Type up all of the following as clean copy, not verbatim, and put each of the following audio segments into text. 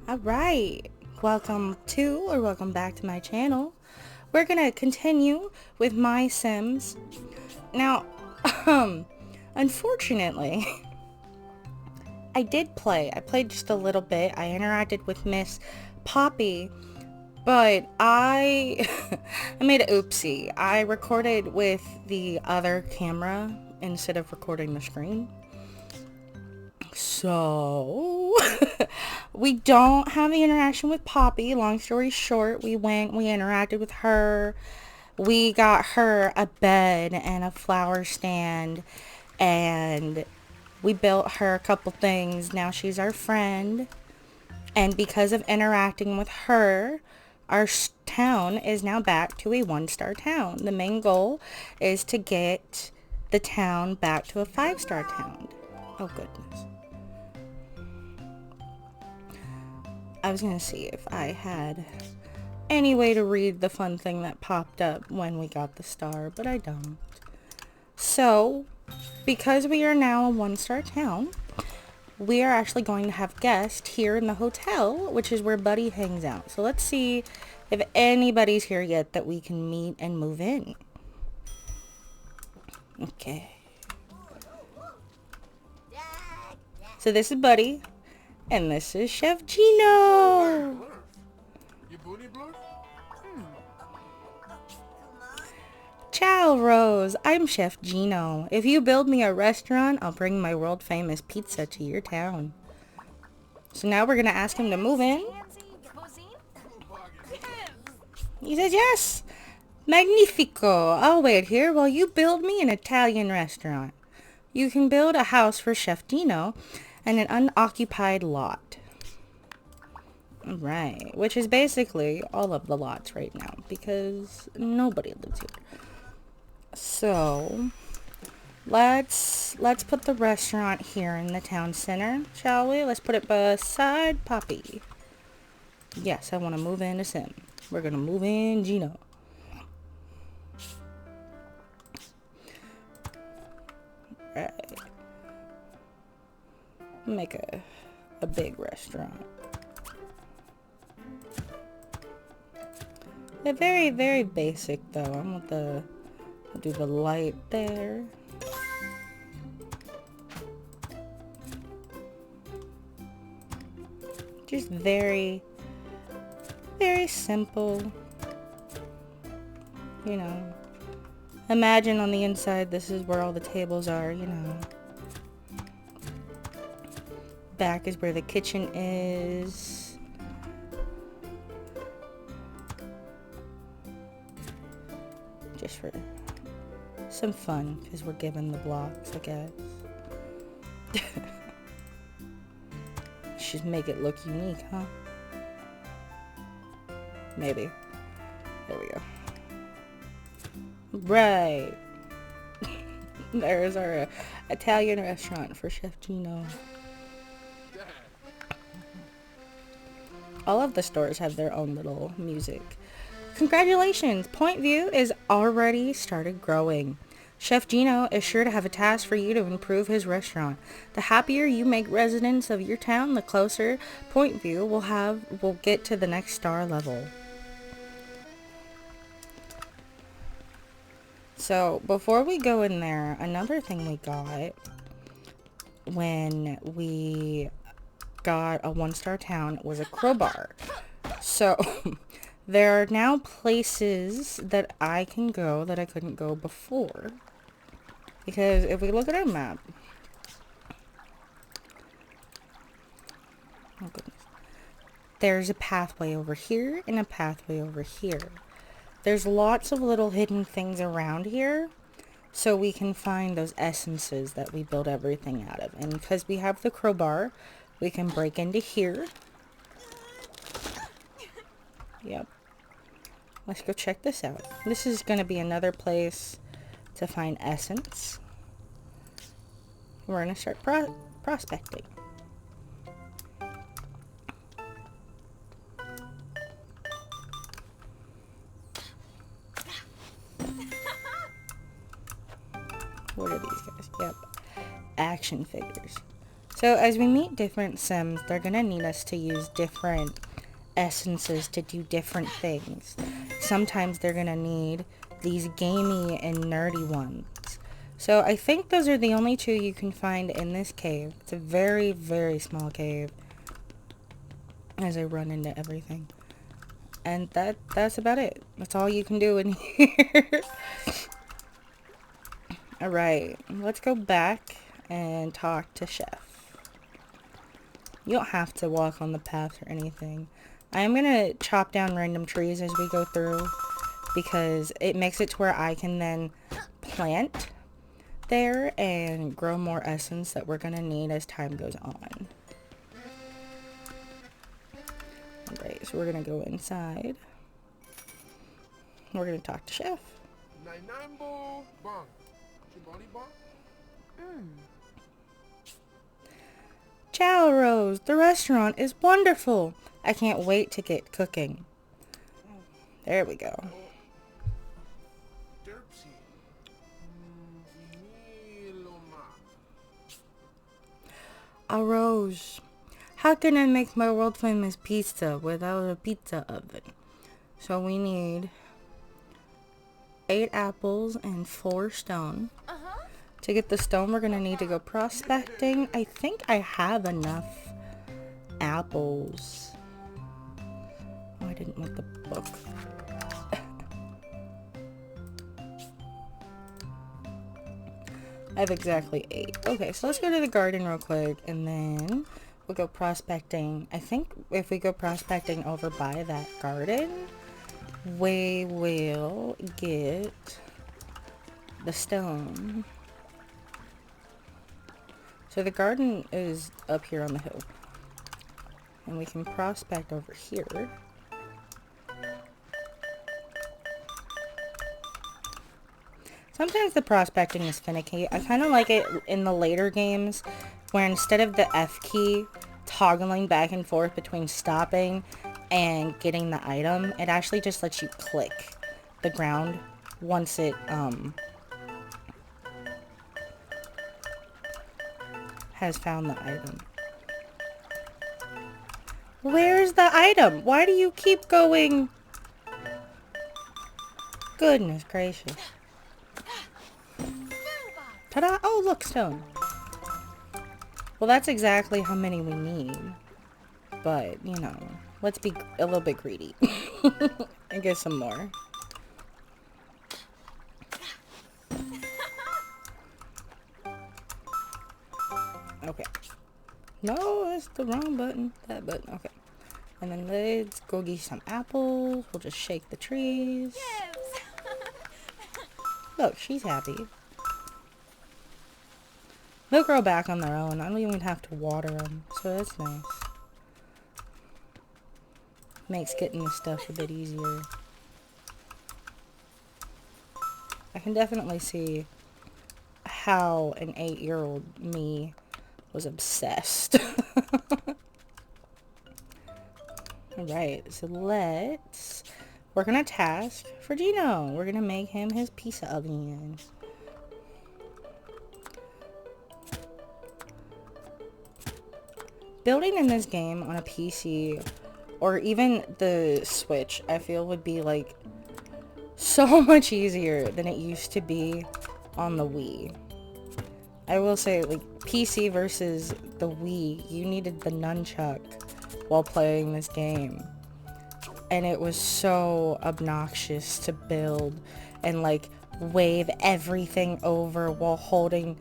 Alright, welcome back to my channel. We're gonna continue with MySims. Now, unfortunately, I played just a little bit. I interacted with Miss Poppy, but I made an oopsie. I recorded with the other camera instead of recording the screen. So, we don't have the interaction with Poppy. Long story short, we interacted with her. We got her a bed and a flower stand, and we built her a couple things. Now she's our friend. And because of interacting with her, our town is now back to a 1-star town. The main goal is to get the town back to a 5-star town. Oh, goodness. I was going to see if I had any way to read the fun thing that popped up when we got the star, but I don't. So, because we are now a 1-star town, we are actually going to have guests here in the hotel, which is where Buddy hangs out. So let's see if anybody's here yet that we can meet and move in. Okay. So this is Buddy. And this is Chef Gino. Ciao, Rose. I'm Chef Gino. If you build me a restaurant, I'll bring my world-famous pizza to your town. So now we're going to ask him to move in. He says yes. Magnifico. I'll wait here while you build me an Italian restaurant. You can build a house for Chef Gino and an unoccupied lot. Right, which is basically all of the lots right now because nobody lives here. So, let's put the restaurant here in the town center, shall we? Let's put it beside Poppy. Yes, I want to move in a Sim. We're going to move in Gino. Right. Make a big restaurant. They're very, very basic though. I'll do the light there. Just very, very simple. You know. Imagine on the inside this is where all the tables are, you know. Back is where the kitchen is. Just for some fun, because we're given the blocks, I guess. Should make it look unique, huh? Maybe. There we go. Right. There's our Italian restaurant for Chef Gino. All of the stores have their own little music. Congratulations! Point View is already started growing. Chef Gino is sure to have a task for you to improve his restaurant. The happier you make residents of your town, the closer Point View will get to the next star level. So, before we go in there, another thing we got when we got a 1-star town was a crowbar. So there are now places that I can go that I couldn't go before, because if we look at our map, oh goodness, there's a pathway over here and a pathway over here. There's lots of little hidden things around here, so we can find those essences that we build everything out of. And because we have the crowbar, we can break into here. Yep. Let's go check this out. This is going to be another place to find essence. We're going to start prospecting. What are these guys? Yep. Action figures. So as we meet different Sims, they're gonna need us to use different essences to do different things. Sometimes they're gonna need these gamey and nerdy ones. So I think those are the only two you can find in this cave. It's a very, very small cave. As I run into everything. And that's about it. That's all you can do in here. Alright, let's go back and talk to Chef. You don't have to walk on the path or anything. I am going to chop down random trees as we go through, because it makes it to where I can then plant there and grow more essence that we're going to need as time goes on. Alright, so we're going to go inside. We're going to talk to Chef. Ciao, Rose. The restaurant is wonderful. I can't wait to get cooking. There we go. Rose. How can I make my world famous pizza without a pizza oven? So we need 8 apples and 4 stone. To get the stone, we're going to need to go prospecting. I think I have enough apples. Oh, I didn't want the book. I have exactly 8. Okay, so let's go to the garden real quick, and then we'll go prospecting. I think if we go prospecting over by that garden, we will get the stone. So the garden is up here on the hill. And we can prospect over here. Sometimes the prospecting is finicky. I kind of like it in the later games where instead of the F key toggling back and forth between stopping and getting the item, it actually just lets you click the ground once it has found the item. Where's the item? Why do you keep going? Goodness gracious. Ta-da! Oh, look, stone. Well, that's exactly how many we need. But, you know, let's be a little bit greedy. And get some more. Okay. No, that's the wrong button. That button. Okay. And then let's go get some apples. We'll just shake the trees. Yes. Look, she's happy. They'll grow back on their own. I don't even have to water them. So that's nice. Makes getting the stuff a bit easier. I can definitely see how an 8-year-old me was obsessed. Alright, so let's work on a task for Gino. We're gonna make him his pizza oven. Building in this game on a PC or even the Switch, I feel would be like so much easier than it used to be on the Wii. I will say, like, PC versus the Wii, you needed the nunchuck while playing this game. And it was so obnoxious to build and, like, wave everything over while holding.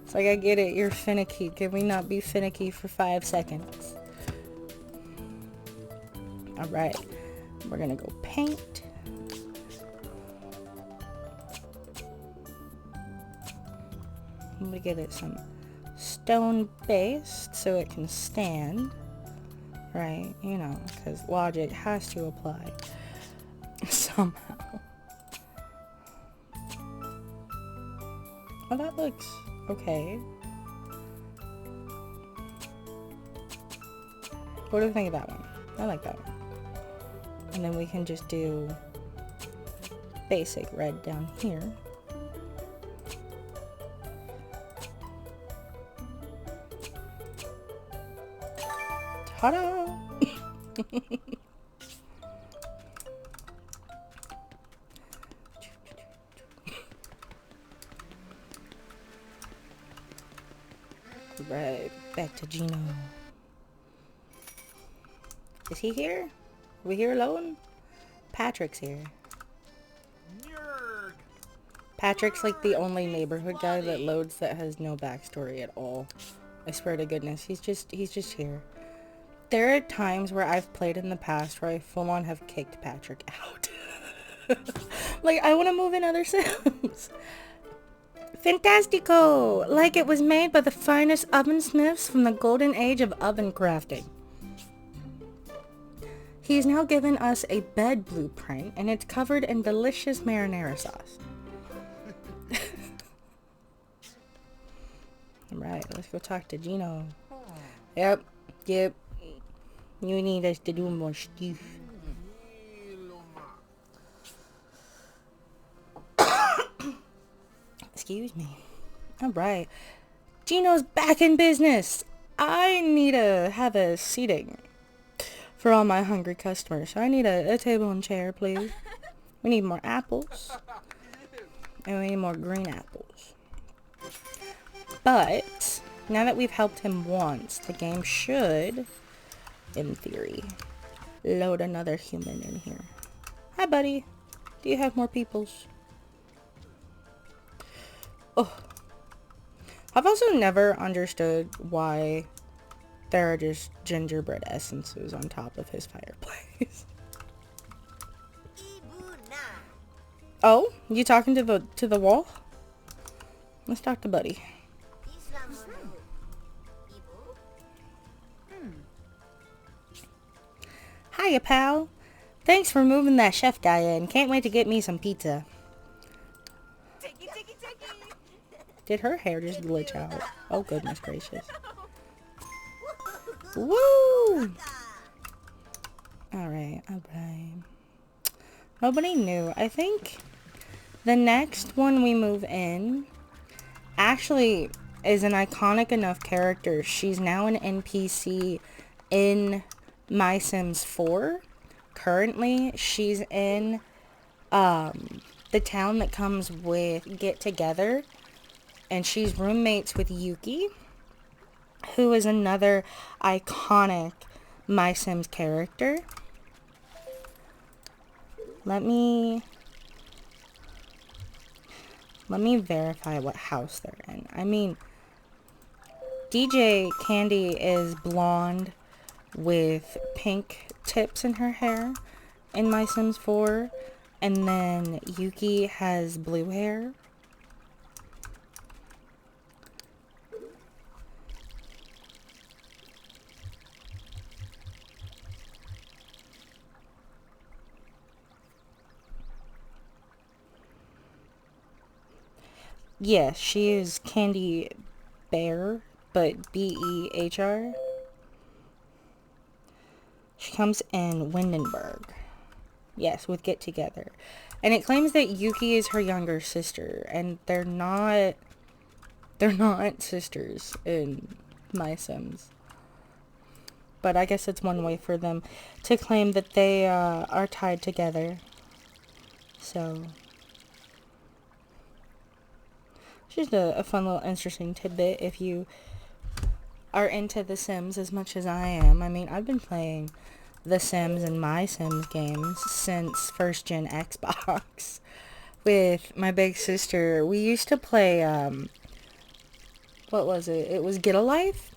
It's like, I get it, you're finicky. Can we not be finicky for 5 seconds? Alright, we're gonna go paint. I'm gonna give it some stone base so it can stand. Right, you know, because logic has to apply somehow. Oh, that looks okay. What do you think of that one? I like that one. And then we can just do basic red down here. Ta-da! Right, back to Gino. Is he here? Are we here alone? Patrick's here. Patrick's like the only neighborhood guy that loads that has no backstory at all. I swear to goodness, he's just here. There are times where I've played in the past where I full on have kicked Patrick out. Like, I want to move in other Sims. Fantastico! Like it was made by the finest ovensmiths from the golden age of oven crafting. He's now given us a bed blueprint, and it's covered in delicious marinara sauce. Alright, let's go talk to Gino. Yep. You need us to do more stuff. Excuse me. Alright. Gino's back in business. I need to have a seating for all my hungry customers. So I need a table and chair, please. We need more apples. And we need more green apples. But now that we've helped him once, the game should, in theory, load another human in here. Hi, buddy. Do you have more peoples? Oh. I've also never understood why there are just gingerbread essences on top of his fireplace. Oh, you talking to the wall? Let's talk to Buddy. Hiya, pal. Thanks for moving that chef guy in. Can't wait to get me some pizza. Did her hair just glitch out? Oh, goodness gracious. Woo! Alright. Nobody knew. I think the next one we move in actually is an iconic enough character. She's now an NPC in MySims 4. Currently, she's in the town that comes with Get Together. And she's roommates with Yuki, who is another iconic MySims character. Let me verify what house they're in. I mean, DJ Candy is blonde with pink tips in her hair in MySims 4. And then Yuki has blue hair. Yes, she is Candy Bear, but B-E-H-R. She comes in Windenburg. Yes, with Get Together. And it claims that Yuki is her younger sister, and they're not sisters in MySims. But I guess it's one way for them to claim that they are tied together. So just a fun little interesting tidbit if you are into The Sims as much as I am. I mean, I've been playing The Sims and MySims games since first gen Xbox with my big sister. We used to play, what was it? It was Get a Life?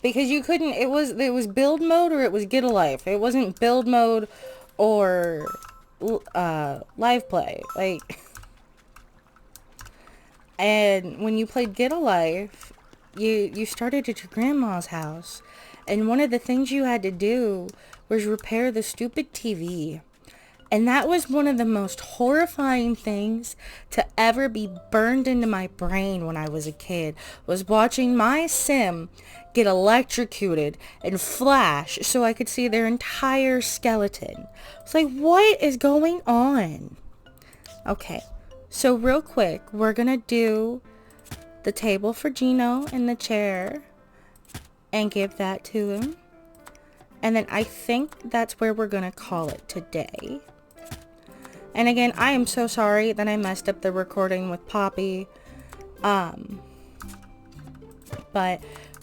Because you couldn't, it was build mode or it was Get a Life. It wasn't build mode or live play. Like, and when you played Get a Life, you started at your grandma's house, and one of the things you had to do was repair the stupid TV. And that was one of the most horrifying things to ever be burned into my brain when I was a kid, was watching my sim get electrocuted and flash so I could see their entire skeleton. It's like, what is going on? Okay. So real quick, we're going to do the table for Gino and the chair and give that to him. And then I think that's where we're going to call it today. And again, I am so sorry that I messed up the recording with Poppy. But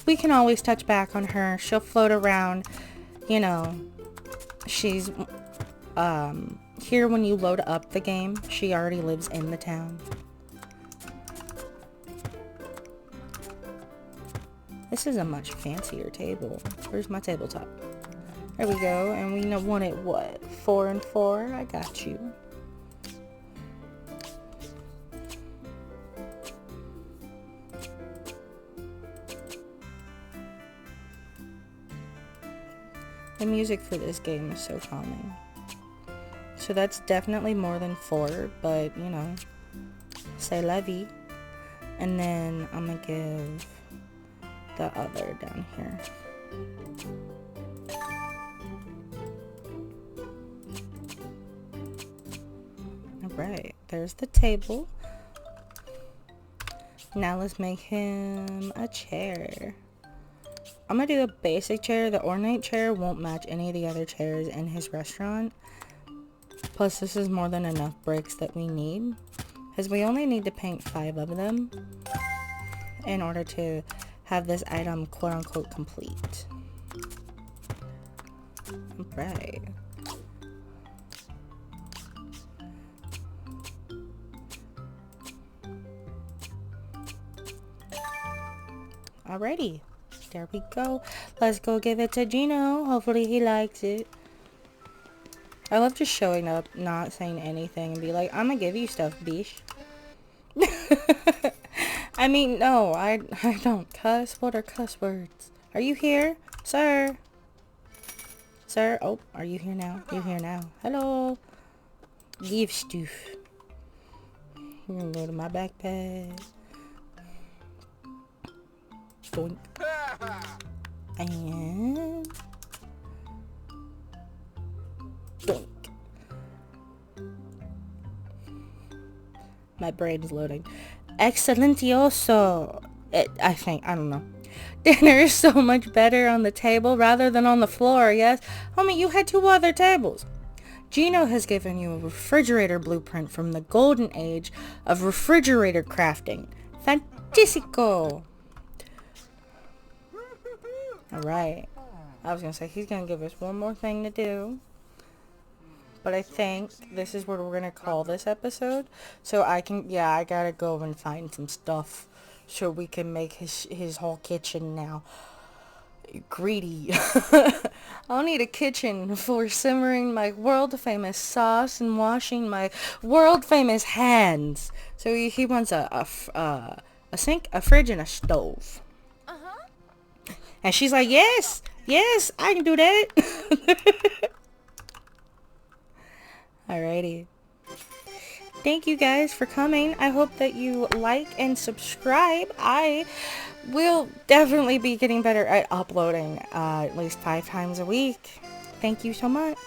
we can always touch back on her. She'll float around. You know, she's here when you load up the game. She already lives in the town. This is a much fancier table. Where's my tabletop? There we go. And we want it, what? 4 and 4? I got you. The music for this game is so calming. So that's definitely more than 4, but, you know, c'est la vie. And then I'm gonna give the other down here. Alright, there's the table. Now let's make him a chair. I'm gonna do a basic chair. The ornate chair won't match any of the other chairs in his restaurant. Plus, this is more than enough bricks that we need, because we only need to paint 5 of them in order to have this item quote-unquote complete. Right. Alrighty. There we go. Let's go give it to Gino. Hopefully he likes it. I love just showing up, not saying anything, and be like, I'm gonna give you stuff, bish. I mean, no, I don't cuss. What are cuss words? Are you here? Sir? Sir? Oh, are you here now? You're here now. Hello. Give stuff. I'm gonna go to my backpack. Doink. And doink. My brain is loading. Excellentioso. I think, I don't know. Dinner is so much better on the table rather than on the floor, yes? Homie, you had 2 other tables. Gino has given you a refrigerator blueprint from the golden age of refrigerator crafting. Fantastico. Alright. I was going to say, he's going to give us one more thing to do. But I think this is what we're going to call this episode. So I can, yeah, I got to go and find some stuff so we can make his whole kitchen now. Greedy. I'll need a kitchen for simmering my world famous sauce and washing my world famous hands. So he wants a sink, a fridge, and a stove. And she's like, yes, I can do that. Alrighty. Thank you guys for coming. I hope that you like and subscribe. I will definitely be getting better at uploading at least 5 times a week. Thank you so much.